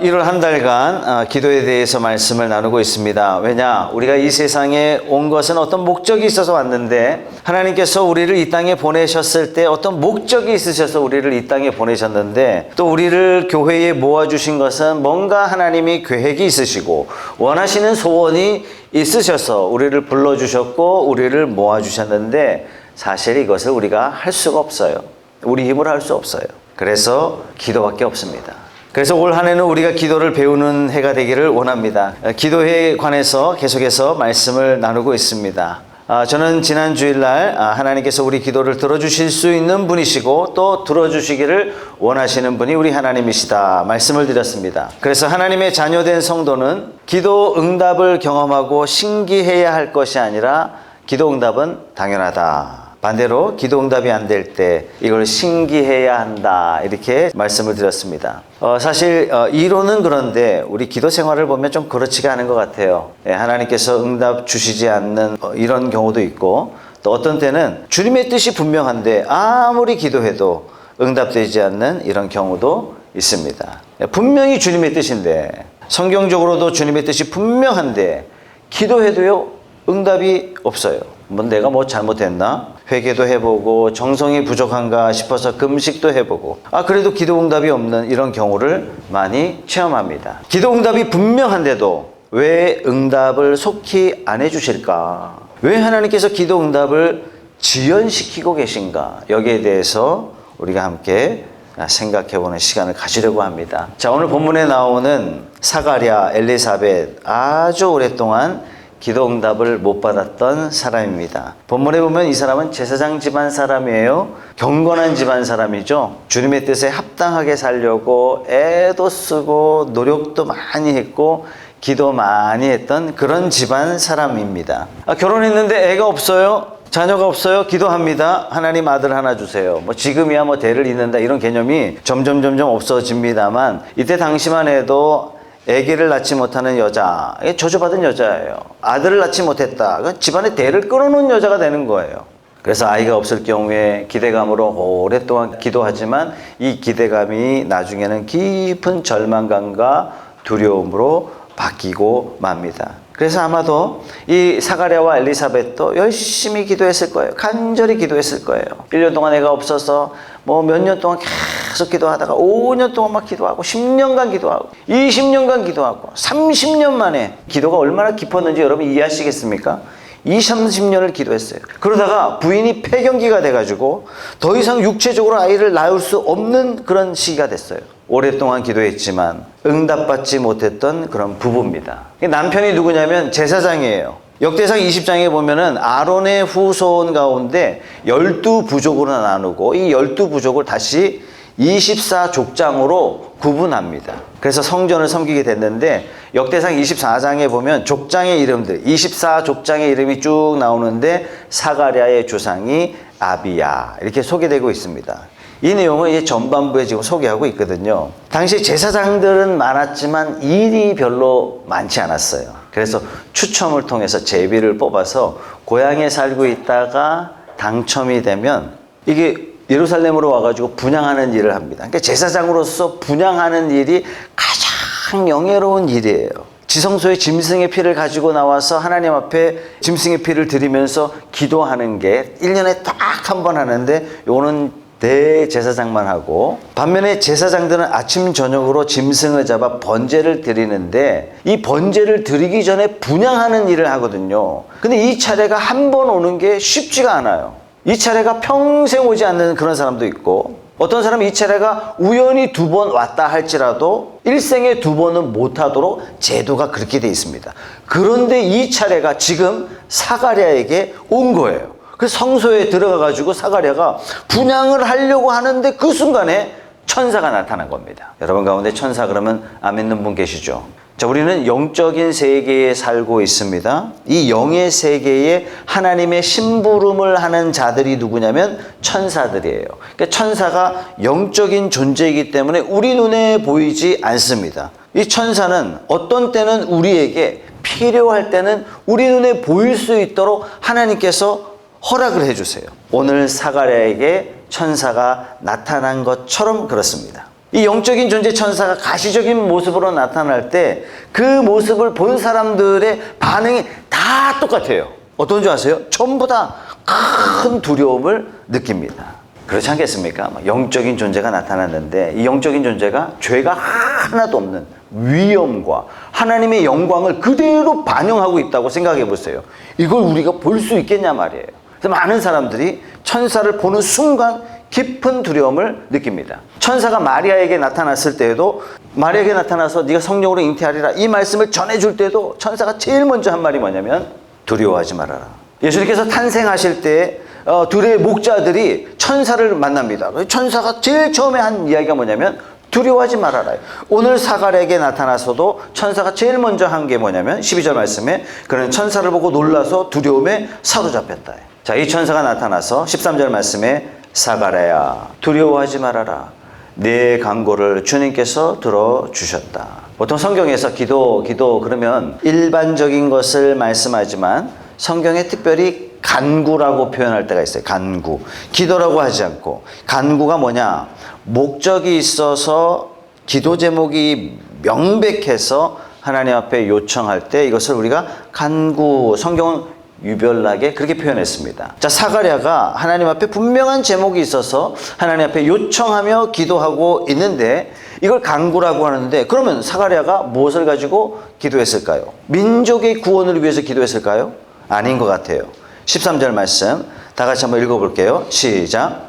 1월 한 달간 기도에 대해서 말씀을 나누고 있습니다. 왜냐? 우리가 이 세상에 온 것은 어떤 목적이 있어서 왔는데 하나님께서 우리를 이 땅에 보내셨을 때 어떤 목적이 있으셔서 우리를 이 땅에 보내셨는데 또 우리를 교회에 모아주신 것은 뭔가 하나님이 계획이 있으시고 원하시는 소원이 있으셔서 우리를 불러주셨고 우리를 모아주셨는데 사실 이것을 우리가 할 수가 없어요. 우리 힘으로 할 수 없어요. 그래서 기도밖에 없습니다. 그래서 올 한 해는 우리가 기도를 배우는 해가 되기를 원합니다. 기도에 관해서 계속해서 말씀을 나누고 있습니다. 저는 지난 주일날 하나님께서 우리 기도를 들어주실 수 있는 분이시고 또 들어주시기를 원하시는 분이 우리 하나님이시다 말씀을 드렸습니다. 그래서 하나님의 자녀된 성도는 기도 응답을 경험하고 신기해야 할 것이 아니라 기도 응답은 당연하다. 반대로 기도 응답이 안 될 때 이걸 신기해야 한다 이렇게 말씀을 드렸습니다. 사실 이론은 그런데 우리 기도 생활을 보면 좀 그렇지가 않은 것 같아요. 하나님께서 응답 주시지 않는 이런 경우도 있고 또 어떤 때는 주님의 뜻이 분명한데 아무리 기도해도 응답되지 않는 이런 경우도 있습니다. 분명히 주님의 뜻인데 성경적으로도 주님의 뜻이 분명한데 기도해도요 응답이 없어요. 내가 뭐 잘못했나? 회개도 해보고 정성이 부족한가 싶어서 금식도 해보고 그래도 기도 응답이 없는 이런 경우를 많이 체험합니다. 기도 응답이 분명한데도 왜 응답을 속히 안 해주실까? 왜 하나님께서 기도 응답을 지연시키고 계신가? 여기에 대해서 우리가 함께 생각해보는 시간을 가지려고 합니다. 자, 오늘 본문에 나오는 사가랴, 엘리사벳 아주 오랫동안 기도 응답을 못 받았던 사람입니다. 본문에 보면 이 사람은 제사장 집안 사람이에요. 경건한 집안 사람이죠. 주님의 뜻에 합당하게 살려고 애도 쓰고 노력도 많이 했고 기도 많이 했던 그런 집안 사람입니다. 결혼했는데 애가 없어요. 자녀가 없어요. 기도합니다. 하나님 아들 하나 주세요. 지금이야 대를 잇는다 이런 개념이 점점 없어집니다만 이때 당시만 해도 아기를 낳지 못하는 여자, 저주받은 여자예요. 아들을 낳지 못했다. 집안에 대를 끌어놓은 여자가 되는 거예요. 그래서 아이가 없을 경우에 기대감으로 오랫동안 기도하지만 이 기대감이 나중에는 깊은 절망감과 두려움으로 바뀌고 맙니다. 그래서 아마도 이 사가랴와 엘리사벳도 열심히 기도했을 거예요. 간절히 기도했을 거예요. 1년 동안 애가 없어서 몇 년 동안 계속 기도하다가 5년 동안 막 기도하고 10년간 기도하고 20년간 기도하고 30년 만에 기도가 얼마나 깊었는지 여러분 이해하시겠습니까? 20, 30년을 기도했어요. 그러다가 부인이 폐경기가 돼가지고 더 이상 육체적으로 아이를 낳을 수 없는 그런 시기가 됐어요. 오랫동안 기도했지만 응답받지 못했던 그런 부부입니다. 남편이 누구냐면 제사장이에요. 역대상 20장에 보면은 아론의 후손 가운데 12부족으로 나누고 이 12부족을 다시 24족장으로 구분합니다. 그래서 성전을 섬기게 됐는데 역대상 24장에 보면 족장의 이름들 24족장의 이름이 쭉 나오는데 사가랴의 조상이 아비야 이렇게 소개되고 있습니다. 이 내용은 이제 전반부에 지금 소개하고 있거든요. 당시 제사장들은 많았지만 일이 별로 많지 않았어요. 그래서 추첨을 통해서 제비를 뽑아서 고향에 살고 있다가 당첨이 되면 이게 예루살렘으로 와가지고 분향하는 일을 합니다. 그러니까 제사장으로서 분향하는 일이 가장 영예로운 일이에요. 지성소에 짐승의 피를 가지고 나와서 하나님 앞에 짐승의 피를 드리면서 기도하는 게 1년에 딱 한 번 하는데 요거는 대제사장만 하고 반면에 제사장들은 아침 저녁으로 짐승을 잡아 번제를 드리는데 이 번제를 드리기 전에 분향하는 일을 하거든요. 근데 이 차례가 한 번 오는 게 쉽지가 않아요. 이 차례가 평생 오지 않는 그런 사람도 있고 어떤 사람은 이 차례가 우연히 2번 왔다 할지라도 일생에 2번은 못하도록 제도가 그렇게 돼 있습니다. 그런데 이 차례가 지금 사가랴에게 온 거예요. 그래서 성소에 들어가가지고 사가랴가 분향을 하려고 하는데 그 순간에 천사가 나타난 겁니다. 여러분 가운데 천사 그러면 안 믿는 분 계시죠? 자, 우리는 영적인 세계에 살고 있습니다. 이 영의 세계에 하나님의 심부름을 하는 자들이 누구냐면 천사들이에요. 그러니까 천사가 영적인 존재이기 때문에 우리 눈에 보이지 않습니다. 이 천사는 어떤 때는 우리에게 필요할 때는 우리 눈에 보일 수 있도록 하나님께서 허락을 해주세요. 오늘 사가랴에게 천사가 나타난 것처럼 그렇습니다. 이 영적인 존재 천사가 가시적인 모습으로 나타날 때 그 모습을 본 사람들의 반응이 다 똑같아요. 어떤 줄 아세요? 전부 다 큰 두려움을 느낍니다. 그렇지 않겠습니까? 영적인 존재가 나타났는데 이 영적인 존재가 죄가 하나도 없는 위엄과 하나님의 영광을 그대로 반영하고 있다고 생각해 보세요. 이걸 우리가 볼 수 있겠냐 말이에요. 그래서 많은 사람들이 천사를 보는 순간 깊은 두려움을 느낍니다. 천사가 마리아에게 나타났을 때에도 마리아에게 나타나서 네가 성령으로 잉태하리라 이 말씀을 전해줄 때도 천사가 제일 먼저 한 말이 뭐냐면 두려워하지 말아라. 예수님께서 탄생하실 때 둘의 목자들이 천사를 만납니다. 천사가 제일 처음에 한 이야기가 뭐냐면 두려워하지 말아라. 오늘 사갈에게 나타나서도 천사가 제일 먼저 한 게 뭐냐면 12절 말씀에 그는 천사를 보고 놀라서 두려움에 사로잡혔다. 자, 이 천사가 나타나서 13절 말씀에 사갈아야 두려워하지 말아라. 내 간구를 주님께서 들어주셨다. 보통 성경에서 기도 그러면 일반적인 것을 말씀하지만 성경에 특별히 간구라고 표현할 때가 있어요. 간구. 기도라고 하지 않고 간구가 뭐냐? 목적이 있어서 기도 제목이 명백해서 하나님 앞에 요청할 때 이것을 우리가 간구, 성경은 유별나게 그렇게 표현했습니다. 자, 사가랴가 하나님 앞에 분명한 제목이 있어서 하나님 앞에 요청하며 기도하고 있는데 이걸 간구라고 하는데 그러면 사가랴가 무엇을 가지고 기도했을까요? 민족의 구원을 위해서 기도했을까요? 아닌 것 같아요. 13절 말씀 다 같이 한번 읽어볼게요. 시작.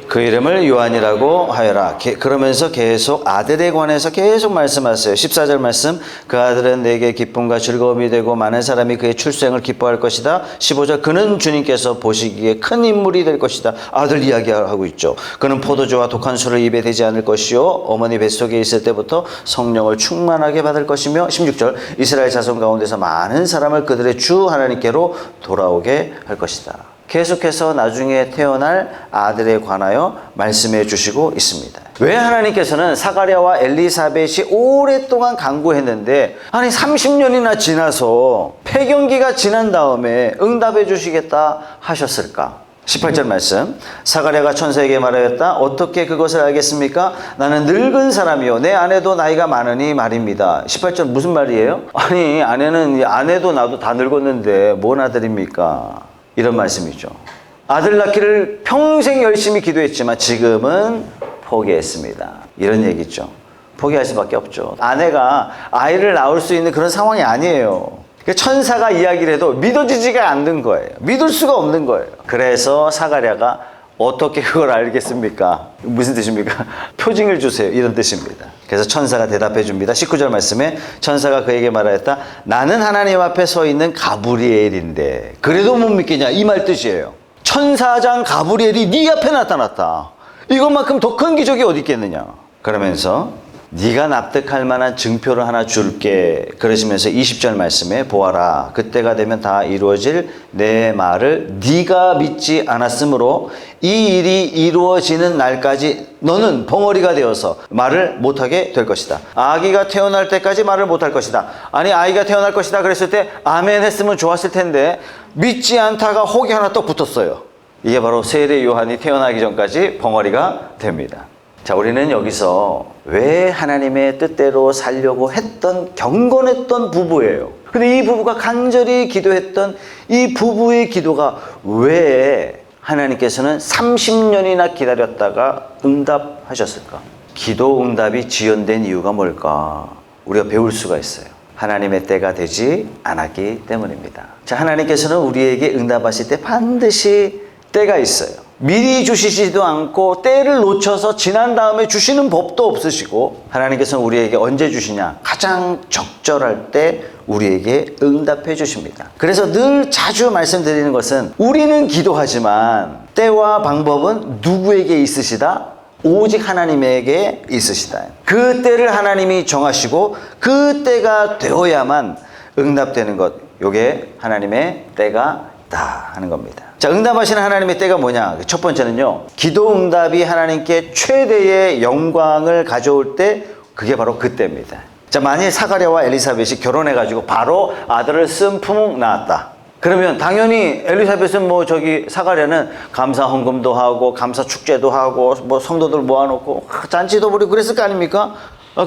그 이름을 요한이라고 하여라. 그러면서 계속 아들에 관해서 계속 말씀하세요. 14절 말씀 그 아들은 내게 기쁨과 즐거움이 되고 많은 사람이 그의 출생을 기뻐할 것이다. 15절 그는 주님께서 보시기에 큰 인물이 될 것이다. 아들 이야기하고 있죠. 그는 포도주와 독한 술을 입에 대지 않을 것이요 어머니 뱃속에 있을 때부터 성령을 충만하게 받을 것이며 16절 이스라엘 자손 가운데서 많은 사람을 그들의 주 하나님께로 돌아오게 할 것이다. 계속해서 나중에 태어날 아들에 관하여 말씀해 주시고 있습니다. 왜 하나님께서는 사가랴와 엘리사벳이 오랫동안 간구했는데 아니 30년이나 지나서 폐경기가 지난 다음에 응답해 주시겠다 하셨을까? 18절 말씀 사가랴가 천사에게 말하였다. 어떻게 그것을 알겠습니까? 나는 늙은 사람이요 내 아내도 나이가 많으니 말입니다. 18절 무슨 말이에요? 아니 아내도 나도 다 늙었는데 뭔 아들입니까? 이런 말씀이죠. 아들 낳기를 평생 열심히 기도했지만 지금은 포기했습니다. 이런 얘기죠. 포기할 수밖에 없죠. 아내가 아이를 낳을 수 있는 그런 상황이 아니에요. 천사가 이야기를 해도 믿어지지가 않는 거예요. 믿을 수가 없는 거예요. 그래서 사가랴가 어떻게 그걸 알겠습니까? 무슨 뜻입니까? 표징을 주세요. 이런 뜻입니다. 그래서 천사가 대답해 줍니다. 19절 말씀에 천사가 그에게 말하였다. 나는 하나님 앞에 서 있는 가브리엘인데 그래도 못 믿겠냐? 이 말 뜻이에요. 천사장 가브리엘이 네 앞에 나타났다. 이것만큼 더 큰 기적이 어디 있겠느냐? 그러면서 네가 납득할 만한 증표를 하나 줄게. 그러시면서 20절 말씀에 보아라. 그때가 되면 다 이루어질 내 말을 네가 믿지 않았으므로 이 일이 이루어지는 날까지 너는 벙어리가 되어서 말을 못하게 될 것이다. 아기가 태어날 때까지 말을 못할 것이다. 아니 아이가 태어날 것이다 그랬을 때 아멘 했으면 좋았을 텐데 믿지 않다가 혹이 하나 또 붙었어요. 이게 바로 세례 요한이 태어나기 전까지 벙어리가 됩니다. 자, 우리는 여기서 왜 하나님의 뜻대로 살려고 했던 경건했던 부부예요. 근데 이 부부가 간절히 기도했던 이 부부의 기도가 왜 하나님께서는 30년이나 기다렸다가 응답하셨을까? 기도 응답이 지연된 이유가 뭘까? 우리가 배울 수가 있어요. 하나님의 때가 되지 않았기 때문입니다. 자, 하나님께서는 우리에게 응답하실 때 반드시 때가 있어요. 미리 주시지도 않고 때를 놓쳐서 지난 다음에 주시는 법도 없으시고 하나님께서는 우리에게 언제 주시냐? 가장 적절할 때 우리에게 응답해 주십니다. 그래서 늘 자주 말씀드리는 것은 우리는 기도하지만 때와 방법은 누구에게 있으시다? 오직 하나님에게 있으시다. 그 때를 하나님이 정하시고 그 때가 되어야만 응답되는 것. 요게 하나님의 때가 다 하는 겁니다. 자, 응답하시는 하나님의 때가 뭐냐? 첫 번째는요, 기도 응답이 하나님께 최대의 영광을 가져올 때 그게 바로 그때입니다. 자, 만일 사가랴와 엘리사벳이 결혼해가지고 바로 아들을 쓴 낳았다. 그러면 당연히 엘리사벳은 사가랴는 감사 헌금도 하고 감사 축제도 하고 성도들 모아놓고 잔치도 부리고 그랬을 거 아닙니까?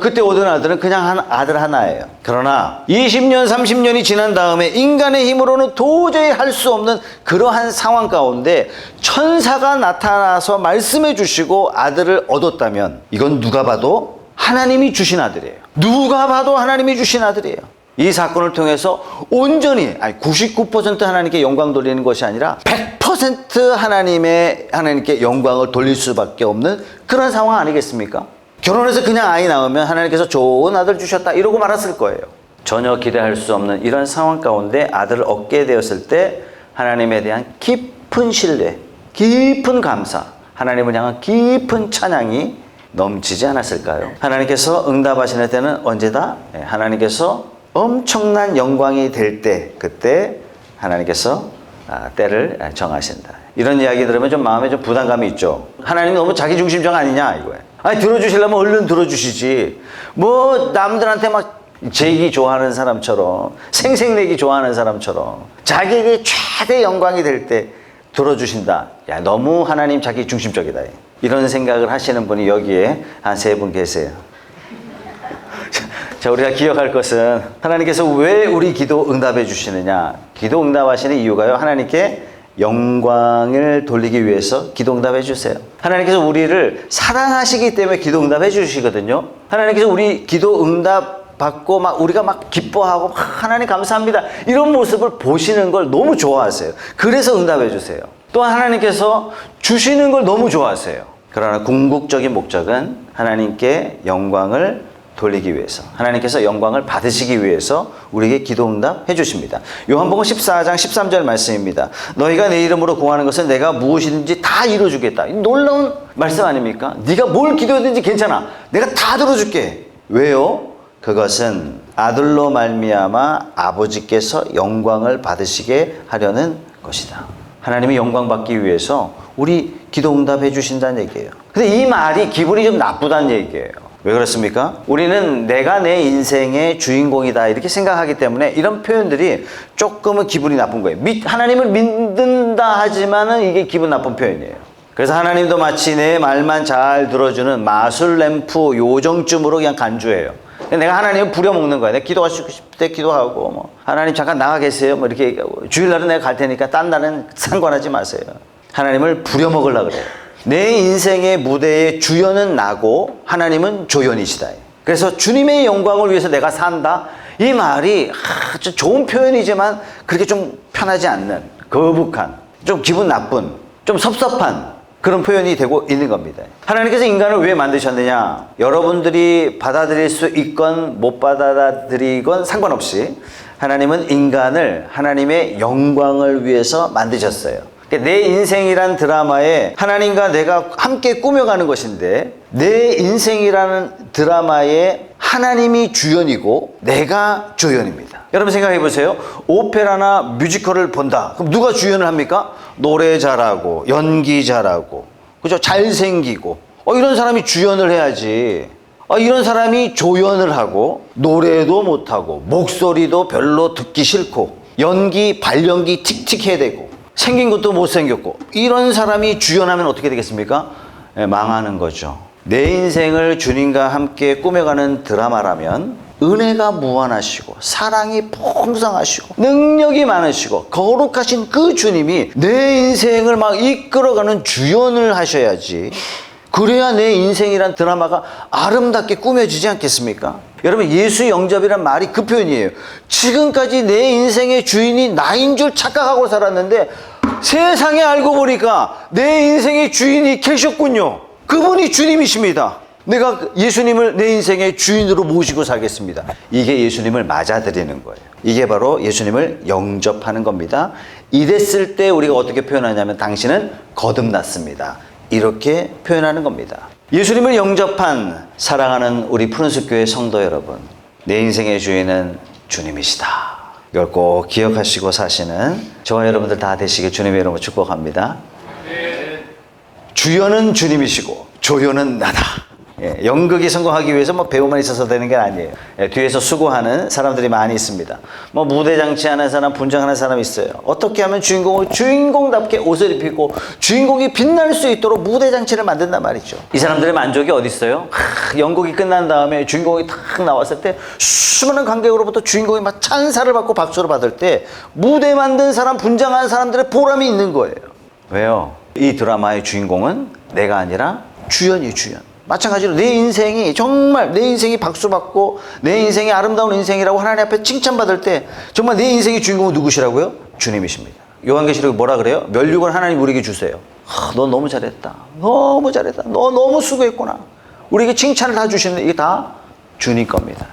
그때 얻은 아들은 그냥 아들 하나예요. 그러나 20년 30년이 지난 다음에 인간의 힘으로는 도저히 할 수 없는 그러한 상황 가운데 천사가 나타나서 말씀해 주시고 아들을 얻었다면 이건 누가 봐도 하나님이 주신 아들이에요. 누가 봐도 하나님이 주신 아들이에요. 이 사건을 통해서 온전히 99% 하나님께 영광 돌리는 것이 아니라 100% 하나님께 영광을 돌릴 수밖에 없는 그런 상황 아니겠습니까? 결혼해서 그냥 아이 낳으면 하나님께서 좋은 아들 주셨다 이러고 말았을 거예요. 전혀 기대할 수 없는 이런 상황 가운데 아들을 얻게 되었을 때 하나님에 대한 깊은 신뢰, 깊은 감사, 하나님을 향한 깊은 찬양이 넘치지 않았을까요? 하나님께서 응답하시는 때는 언제다? 하나님께서 엄청난 영광이 될 때, 그때 하나님께서 때를 정하신다. 이런 이야기 들으면 좀 마음에 좀 부담감이 있죠. 하나님이 너무 자기중심적 아니냐 이거예요. 들어주시려면 얼른 들어주시지. 남들한테 막 제기 좋아하는 사람처럼, 생색내기 좋아하는 사람처럼 자기에게 최대 영광이 될 때 들어주신다. 너무 하나님 자기중심적이다. 이런 생각을 하시는 분이 여기에 한 3분 계세요. 자, 우리가 기억할 것은 하나님께서 왜 우리 기도 응답해 주시느냐. 기도 응답하시는 이유가요, 하나님께 영광을 돌리기 위해서 기도 응답해 주세요. 하나님께서 우리를 사랑하시기 때문에 기도 응답해 주시거든요. 하나님께서 우리 기도 응답 받고 우리가 기뻐하고 하나님 감사합니다 이런 모습을 보시는 걸 너무 좋아하세요. 그래서 응답해 주세요. 또 하나님께서 주시는 걸 너무 좋아하세요. 그러나 궁극적인 목적은 하나님께 영광을 돌리기 위해서, 하나님께서 영광을 받으시기 위해서 우리에게 기도 응답해 주십니다. 요한복음 14장 13절 말씀입니다. 너희가 내 이름으로 구하는 것은 내가 무엇이든지 다 이루어주겠다. 놀라운 말씀 아닙니까? 네가 뭘 기도하든지 괜찮아. 내가 다 들어줄게. 왜요? 그것은 아들로 말미암아 아버지께서 영광을 받으시게 하려는 것이다. 하나님이 영광 받기 위해서 우리 기도 응답해 주신다는 얘기예요. 근데 이 말이 기분이 좀 나쁘다는 얘기예요. 왜 그렇습니까? 우리는 내가 내 인생의 주인공이다 이렇게 생각하기 때문에 이런 표현들이 조금은 기분이 나쁜 거예요. 하나님을 믿는다 하지만은 이게 기분 나쁜 표현이에요. 그래서 하나님도 마치 내 말만 잘 들어주는 마술 램프 요정쯤으로 그냥 간주해요. 내가 하나님을 부려먹는 거야. 내가 기도하시고 싶을 때 기도하고 하나님 잠깐 나가 계세요 이렇게 얘기하고, 주일날은 내가 갈 테니까 딴 날은 상관하지 마세요. 하나님을 부려먹으려고 그래요. 내 인생의 무대의 주연은 나고 하나님은 조연이시다. 그래서 주님의 영광을 위해서 내가 산다. 이 말이 아주 좋은 표현이지만 그렇게 좀 편하지 않는, 거북한, 좀 기분 나쁜, 좀 섭섭한 그런 표현이 되고 있는 겁니다. 하나님께서 인간을 왜 만드셨느냐? 여러분들이 받아들일 수 있건 못 받아들이건 상관없이 하나님은 인간을 하나님의 영광을 위해서 만드셨어요. 내 인생이란 드라마에 하나님과 내가 함께 꾸며가는 것인데, 내 인생이라는 드라마에 하나님이 주연이고 내가 조연입니다. 여러분 생각해 보세요. 오페라나 뮤지컬을 본다. 그럼 누가 주연을 합니까? 노래 잘하고 연기 잘하고, 그죠? 잘생기고 이런 사람이 주연을 해야지. 이런 사람이 조연을 하고 노래도 못하고 목소리도 별로 듣기 싫고 연기 발연기 틱틱해야 되고 생긴 것도 못생겼고 이런 사람이 주연하면 어떻게 되겠습니까? 망하는 거죠. 내 인생을 주님과 함께 꾸며가는 드라마라면 은혜가 무한하시고 사랑이 풍성하시고 능력이 많으시고 거룩하신 그 주님이 내 인생을 이끌어가는 주연을 하셔야지. 그래야 내 인생이란 드라마가 아름답게 꾸며지지 않겠습니까? 여러분, 예수 영접이란 말이 그 표현이에요. 지금까지 내 인생의 주인이 나인 줄 착각하고 살았는데 세상에 알고 보니까 내 인생의 주인이 계셨군요. 그분이 주님이십니다. 내가 예수님을 내 인생의 주인으로 모시고 살겠습니다. 이게 예수님을 맞아들이는 거예요. 이게 바로 예수님을 영접하는 겁니다. 이랬을 때 우리가 어떻게 표현하냐면 당신은 거듭났습니다. 이렇게 표현하는 겁니다. 예수님을 영접한 사랑하는 우리 푸른숲교회 성도 여러분, 내 인생의 주인은 주님이시다. 이걸 꼭 기억하시고 사시는 저와 여러분들 다 되시길 주님의 이름으로 축복합니다. 주연은 주님이시고 조연은 나다. 연극이 성공하기 위해서 뭐 배우만 있어서 되는 게 아니에요. 뒤에서 수고하는 사람들이 많이 있습니다. 뭐 무대 장치하는 사람, 분장하는 사람 있어요. 어떻게 하면 주인공을 주인공답게 옷을 입히고 주인공이 빛날 수 있도록 무대 장치를 만든단 말이죠. 이 사람들의 만족이 어디 있어요? 연극이 끝난 다음에 주인공이 탁 나왔을 때 수많은 관객으로부터 주인공이 막 찬사를 받고 박수를 받을 때 무대 만든 사람, 분장한 사람들의 보람이 있는 거예요. 왜요? 이 드라마의 주인공은 내가 아니라 주연이에요, 주연. 마찬가지로 내 인생이 정말 내 인생이 박수받고 내 인생이 아름다운 인생이라고 하나님 앞에 칭찬받을 때 정말 내 인생의 주인공은 누구시라고요? 주님이십니다. 요한계시록에 뭐라 그래요? 면류관 하나님 우리에게 주세요. 너 너무 잘했다. 너무 잘했다. 너 너무 수고했구나. 우리에게 칭찬을 다 주시는데 이게 다 주님 겁니다.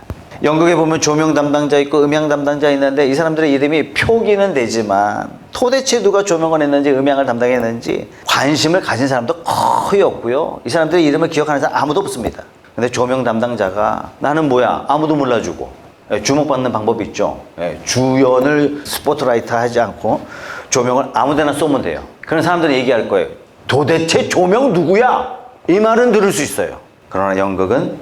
연극에 보면 조명 담당자 있고 음향 담당자 있는데 이 사람들의 이름이 표기는 되지만 도대체 누가 조명을 했는지 음향을 담당했는지 관심을 가진 사람도 거의 없고요. 이 사람들의 이름을 기억하는 사람 아무도 없습니다. 근데 조명 담당자가 나는 뭐야? 아무도 몰라주고 주목받는 방법이 있죠. 주연을 스포트라이트 하지 않고 조명을 아무데나 쏘면 돼요. 그런 사람들이 얘기할 거예요. 도대체 조명 누구야? 이 말은 들을 수 있어요. 그러나 연극은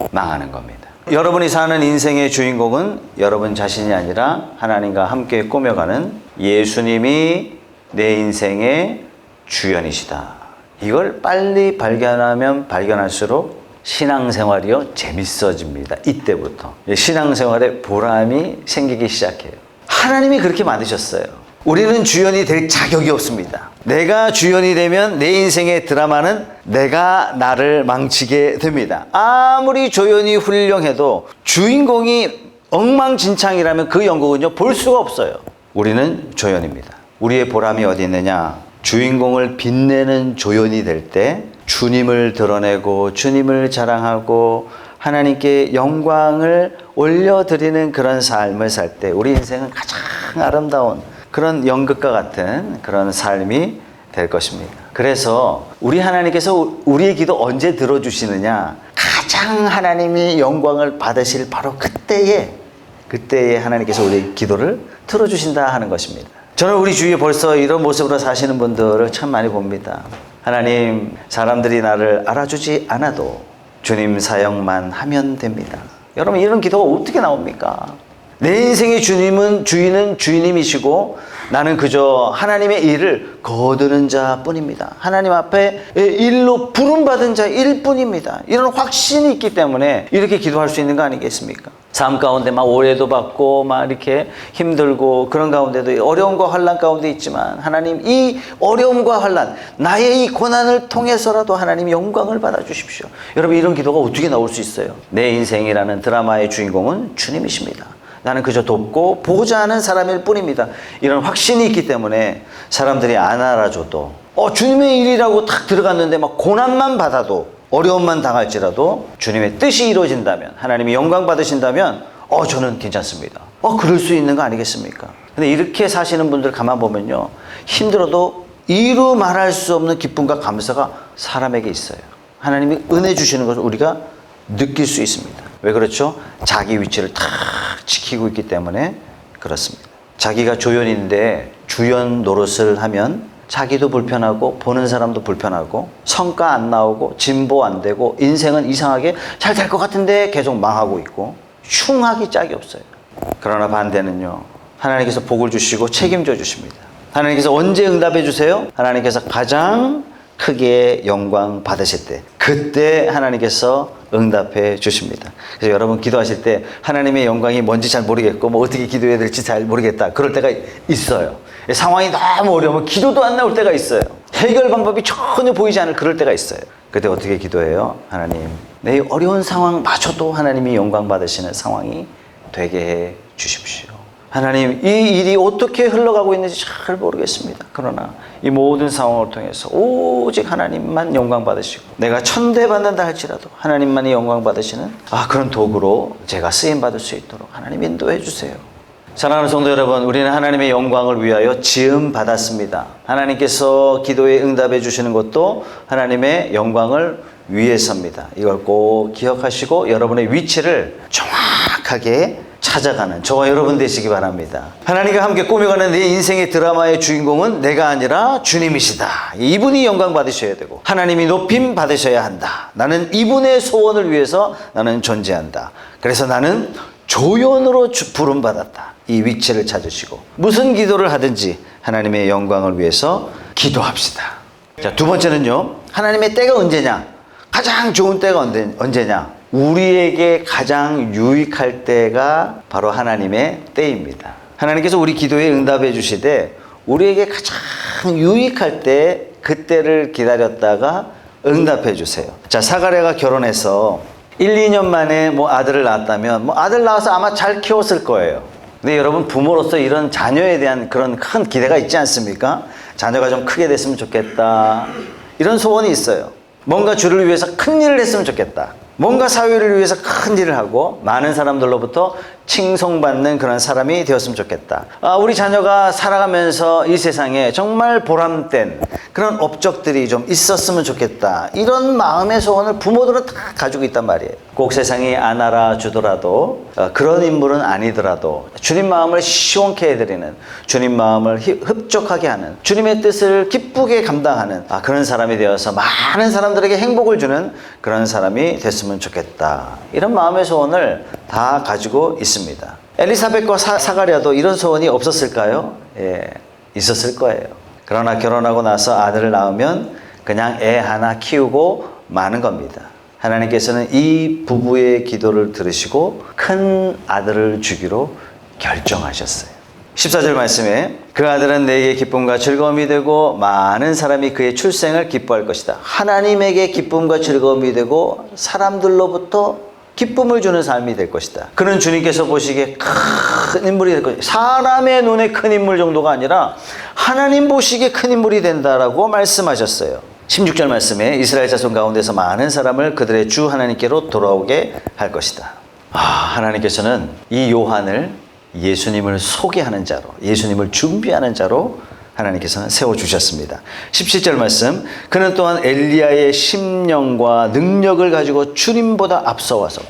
망하는 겁니다. 여러분이 사는 인생의 주인공은 여러분 자신이 아니라 하나님과 함께 꾸며가는 예수님이 내 인생의 주연이시다. 이걸 빨리 발견하면 발견할수록 신앙생활이요 재밌어집니다. 이때부터 신앙생활에 보람이 생기기 시작해요. 하나님이 그렇게 만드셨어요. 우리는 주연이 될 자격이 없습니다. 내가 주연이 되면 내 인생의 드라마는 내가 나를 망치게 됩니다. 아무리 조연이 훌륭해도 주인공이 엉망진창이라면 그 연극은요 볼 수가 없어요. 우리는 조연입니다. 우리의 보람이 어디 있느냐? 주인공을 빛내는 조연이 될 때 주님을 드러내고 주님을 자랑하고 하나님께 영광을 올려드리는 그런 삶을 살 때 우리 인생은 가장 아름다운 그런 연극과 같은 그런 삶이 될 것입니다. 그래서 우리 하나님께서 우리의 기도 언제 들어주시느냐? 가장 하나님이 영광을 받으실 바로 그때에 하나님께서 우리의 기도를 들어주신다 하는 것입니다. 저는 우리 주위에 벌써 이런 모습으로 사시는 분들을 참 많이 봅니다. 하나님, 사람들이 나를 알아주지 않아도 주님 사역만 하면 됩니다. 여러분, 이런 기도가 어떻게 나옵니까? 내 인생의 주인은 주님이시고 나는 그저 하나님의 일을 거두는 자뿐입니다. 하나님 앞에 일로 부름받은 자일 뿐입니다. 이런 확신이 있기 때문에 이렇게 기도할 수 있는 거 아니겠습니까? 삶 가운데 막 오해도 받고 막 이렇게 힘들고 그런 가운데도 어려움과 환난 가운데 있지만 하나님 이 어려움과 환난 나의 이 고난을 통해서라도 하나님 영광을 받아주십시오. 여러분 이런 기도가 어떻게 나올 수 있어요? 내 인생이라는 드라마의 주인공은 주님이십니다. 나는 그저 돕고 보고자 하는 사람일 뿐입니다. 이런 확신이 있기 때문에 사람들이 안 알아줘도 주님의 일이라고 탁 들어갔는데 막 고난만 받아도 어려움만 당할지라도 주님의 뜻이 이루어진다면 하나님이 영광 받으신다면 저는 괜찮습니다. 그럴 수 있는 거 아니겠습니까? 근데 이렇게 사시는 분들 가만 보면요 힘들어도 이루 말할 수 없는 기쁨과 감사가 사람에게 있어요. 하나님이 은혜 주시는 것을 우리가 느낄 수 있습니다. 왜 그렇죠? 자기 위치를 탁 지키고 있기 때문에 그렇습니다. 자기가 조연인데 주연 노릇을 하면 자기도 불편하고 보는 사람도 불편하고 성과 안 나오고 진보 안 되고 인생은 이상하게 잘 될 것 같은데 계속 망하고 있고 흉하기 짝이 없어요. 그러나 반대는요. 하나님께서 복을 주시고 책임져 주십니다. 하나님께서 언제 응답해 주세요? 하나님께서 가장 크게 영광 받으실 때 그때 하나님께서 응답해 주십니다. 그래서 여러분 기도하실 때 하나님의 영광이 뭔지 잘 모르겠고 어떻게 기도해야 될지 잘 모르겠다 그럴 때가 있어요. 상황이 너무 어려우면 기도도 안 나올 때가 있어요. 해결 방법이 전혀 보이지 않을 그럴 때가 있어요. 그때 어떻게 기도해요? 하나님 내 어려운 상황마저도 하나님이 영광 받으시는 상황이 되게 해 주십시오. 하나님 이 일이 어떻게 흘러가고 있는지 잘 모르겠습니다. 그러나 이 모든 상황을 통해서 오직 하나님만 영광 받으시고 내가 천대받는다 할지라도 하나님만이 영광 받으시는 그런 도구로 제가 쓰임받을 수 있도록 하나님 인도해 주세요. 사랑하는 성도 여러분, 우리는 하나님의 영광을 위하여 지음 받았습니다. 하나님께서 기도에 응답해 주시는 것도 하나님의 영광을 위해서입니다. 이걸 꼭 기억하시고 여러분의 위치를 정확하게 찾아가는 저와 여러분 되시기 바랍니다. 하나님과 함께 꾸며가는 내 인생의 드라마의 주인공은 내가 아니라 주님이시다. 이분이 영광 받으셔야 되고 하나님이 높임 받으셔야 한다. 나는 이분의 소원을 위해서 나는 존재한다. 그래서 나는 조연으로 부름받았다. 이 위치를 찾으시고 무슨 기도를 하든지 하나님의 영광을 위해서 기도합시다. 자, 두 번째는요. 하나님의 때가 언제냐? 가장 좋은 때가 언제냐? 우리에게 가장 유익할 때가 바로 하나님의 때입니다. 하나님께서 우리 기도에 응답해 주시되 우리에게 가장 유익할 때 그때를 기다렸다가 응답해 주세요. 자, 사가랴가 결혼해서 1, 2년 만에 아들을 낳았다면 아들 낳아서 아마 잘 키웠을 거예요. 근데 여러분 부모로서 이런 자녀에 대한 그런 큰 기대가 있지 않습니까? 자녀가 좀 크게 됐으면 좋겠다. 이런 소원이 있어요. 뭔가 주를 위해서 큰 일을 했으면 좋겠다. 뭔가 사회를 위해서 큰 일을 하고 많은 사람들로부터 칭송받는 그런 사람이 되었으면 좋겠다. 우리 자녀가 살아가면서 이 세상에 정말 보람된 그런 업적들이 좀 있었으면 좋겠다. 이런 마음의 소원을 부모들은 다 가지고 있단 말이에요. 꼭 세상이 안 알아주더라도 그런 인물은 아니더라도 주님 마음을 시원케 해드리는, 주님 마음을 흡족하게 하는, 주님의 뜻을 기쁘게 감당하는 그런 사람이 되어서 많은 사람들에게 행복을 주는 그런 사람이 됐으면 좋겠다. 이런 마음의 소원을 다 가지고 있습니다. 엘리사벳과 사가랴도 이런 소원이 없었을까요? 예, 있었을 거예요. 그러나 결혼하고 나서 아들을 낳으면 그냥 애 하나 키우고 마는 겁니다. 하나님께서는 이 부부의 기도를 들으시고 큰 아들을 주기로 결정하셨어요. 14절 말씀에 그 아들은 내게 기쁨과 즐거움이 되고 많은 사람이 그의 출생을 기뻐할 것이다. 하나님에게 기쁨과 즐거움이 되고 사람들로부터 기쁨을 주는 삶이 될 것이다. 그는 주님께서 보시기에 큰 인물이 될 것이다. 사람의 눈에 큰 인물 정도가 아니라 하나님 보시기에 큰 인물이 된다라고 말씀하셨어요. 16절 말씀에 이스라엘 자손 가운데서 많은 사람을 그들의 주 하나님께로 돌아오게 할 것이다. 하나님께서는 이 요한을 예수님을 소개하는 자로, 예수님을 준비하는 자로 하나님께서는 세워주셨습니다. 17절 말씀, 그는 또한 엘리야의 심령과 능력을 가지고 주님보다 앞서와서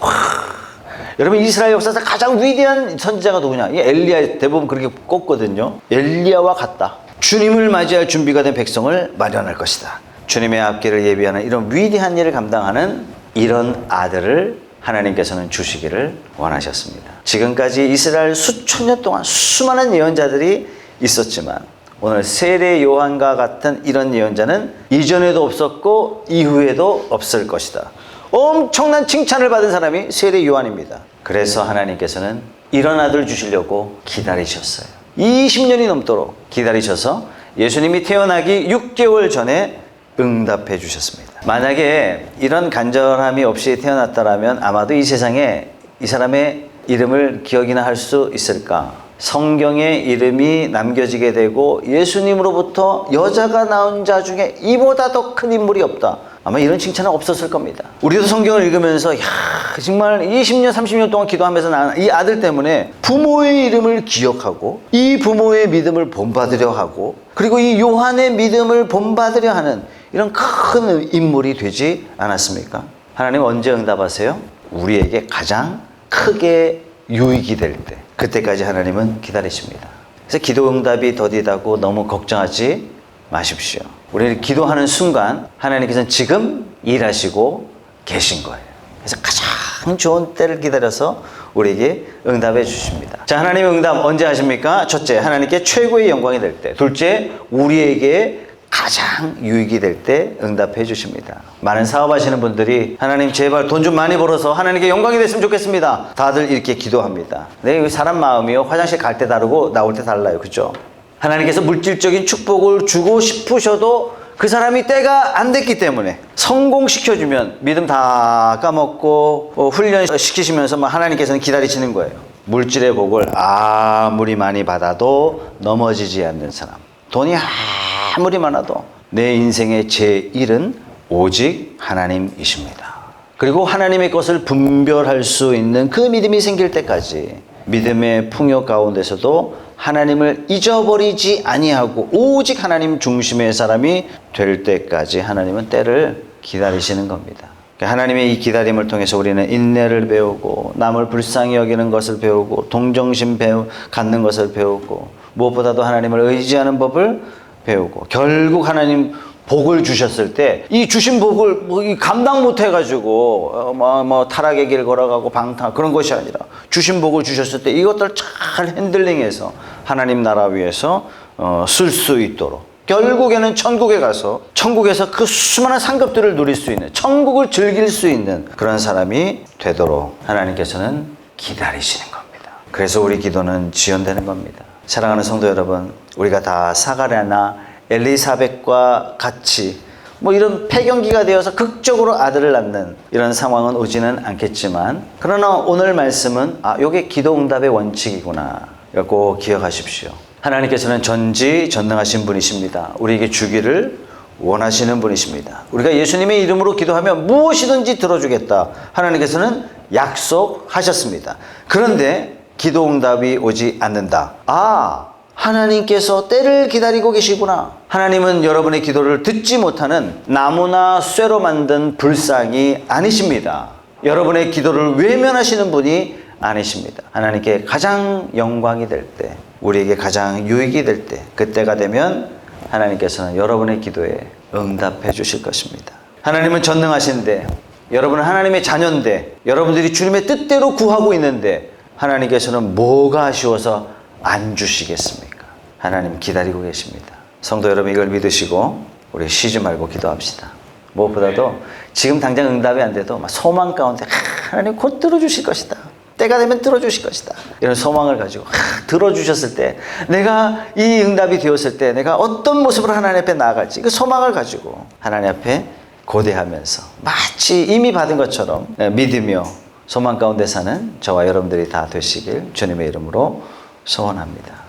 여러분 이스라엘 역사에서 가장 위대한 선지자가 누구냐? 이 엘리야 대부분 그렇게 꼽거든요. 엘리야와 같다. 주님을 맞이할 준비가 된 백성을 마련할 것이다. 주님의 앞길을 예비하는 이런 위대한 일을 감당하는 이런 아들을 하나님께서는 주시기를 원하셨습니다. 지금까지 이스라엘 수천 년 동안 수많은 예언자들이 있었지만 오늘 세례 요한과 같은 이런 예언자는 이전에도 없었고 이후에도 없을 것이다. 엄청난 칭찬을 받은 사람이 세례 요한입니다. 그래서 하나님께서는 이런 아들 주시려고 기다리셨어요. 20년이 넘도록 기다리셔서 예수님이 태어나기 6개월 전에 응답해 주셨습니다. 만약에 이런 간절함이 없이 태어났다면 아마도 이 세상에 이 사람의 이름을 기억이나 할 수 있을까? 성경에 이름이 남겨지게 되고 예수님으로부터 여자가 나온 자 중에 이보다 더 큰 인물이 없다. 아마 이런 칭찬은 없었을 겁니다. 우리도 성경을 읽으면서 정말 20년, 30년 동안 기도하면서 나는 이 아들 때문에 부모의 이름을 기억하고 이 부모의 믿음을 본받으려 하고 그리고 이 요한의 믿음을 본받으려 하는 이런 큰 인물이 되지 않았습니까? 하나님 언제 응답하세요? 우리에게 가장 크게 유익이 될 때, 그때까지 하나님은 기다리십니다. 그래서 기도 응답이 더디다고 너무 걱정하지 마십시오. 우리는 기도하는 순간 하나님께서는 지금 일하시고 계신 거예요. 그래서 가장 좋은 때를 기다려서 우리에게 응답해 주십니다. 자, 하나님의 응답 언제 하십니까? 첫째, 하나님께 최고의 영광이 될 때. 둘째, 우리에게 가장 유익이 될 때 응답해 주십니다. 많은 사업하시는 분들이 하나님 제발 돈 좀 많이 벌어서 하나님께 영광이 됐으면 좋겠습니다. 다들 이렇게 기도합니다. 네, 사람 마음이요. 화장실 갈 때 다르고 나올 때 달라요. 그죠? 하나님께서 물질적인 축복을 주고 싶으셔도 그 사람이 때가 안 됐기 때문에 성공시켜주면 믿음 다 까먹고 훈련시키시면서 하나님께서는 기다리시는 거예요. 물질의 복을 아무리 많이 받아도 넘어지지 않는 사람. 돈이 아무리 많아도 내 인생의 제1은 오직 하나님이십니다. 그리고 하나님의 것을 분별할 수 있는 그 믿음이 생길 때까지 믿음의 풍요 가운데서도 하나님을 잊어버리지 아니하고 오직 하나님 중심의 사람이 될 때까지 하나님은 때를 기다리시는 겁니다. 하나님의 이 기다림을 통해서 우리는 인내를 배우고 남을 불쌍히 여기는 것을 배우고 동정심 갖는 것을 배우고 무엇보다도 하나님을 의지하는 법을 배우고 결국 하나님 복을 주셨을 때 이 주신 복을 감당 못 해가지고 타락의 길 걸어가고 방탕 그런 것이 아니라 주신 복을 주셨을 때 이것들 잘 핸들링해서 하나님 나라 위해서 쓸 수 있도록 결국에는 천국에 가서 천국에서 그 수많은 상급들을 누릴 수 있는 천국을 즐길 수 있는 그런 사람이 되도록 하나님께서는 기다리시는 겁니다. 그래서 우리 기도는 지연되는 겁니다. 사랑하는 성도 여러분, 우리가 다 사가랴나 엘리사벳과 같이 이런 폐경기가 되어서 극적으로 아들을 낳는 이런 상황은 오지는 않겠지만 그러나 오늘 말씀은 이게 기도 응답의 원칙이구나 꼭 기억하십시오. 하나님께서는 전지전능하신 분이십니다. 우리에게 주기를 원하시는 분이십니다. 우리가 예수님의 이름으로 기도하면 무엇이든지 들어주겠다. 하나님께서는 약속하셨습니다. 그런데 기도 응답이 오지 않는다. 하나님께서 때를 기다리고 계시구나. 하나님은 여러분의 기도를 듣지 못하는 나무나 쇠로 만든 불상이 아니십니다. 여러분의 기도를 외면하시는 분이 아니십니다. 하나님께 가장 영광이 될 때, 우리에게 가장 유익이 될 때, 그때가 되면 하나님께서는 여러분의 기도에 응답해 주실 것입니다. 하나님은 전능하신데, 여러분은 하나님의 자녀인데, 여러분들이 주님의 뜻대로 구하고 있는데 하나님께서는 뭐가 아쉬워서 안 주시겠습니까? 하나님 기다리고 계십니다. 성도 여러분, 이걸 믿으시고 우리 쉬지 말고 기도합시다. 무엇보다도 지금 당장 응답이 안 돼도 소망 가운데 하나님 곧 들어주실 것이다. 때가 되면 들어주실 것이다. 이런 소망을 가지고 들어주셨을 때 내가 이 응답이 되었을 때 내가 어떤 모습으로 하나님 앞에 나아갈지 그 소망을 가지고 하나님 앞에 고대하면서 마치 이미 받은 것처럼 믿으며 소망 가운데 사는 저와 여러분들이 다 되시길 주님의 이름으로 소원합니다.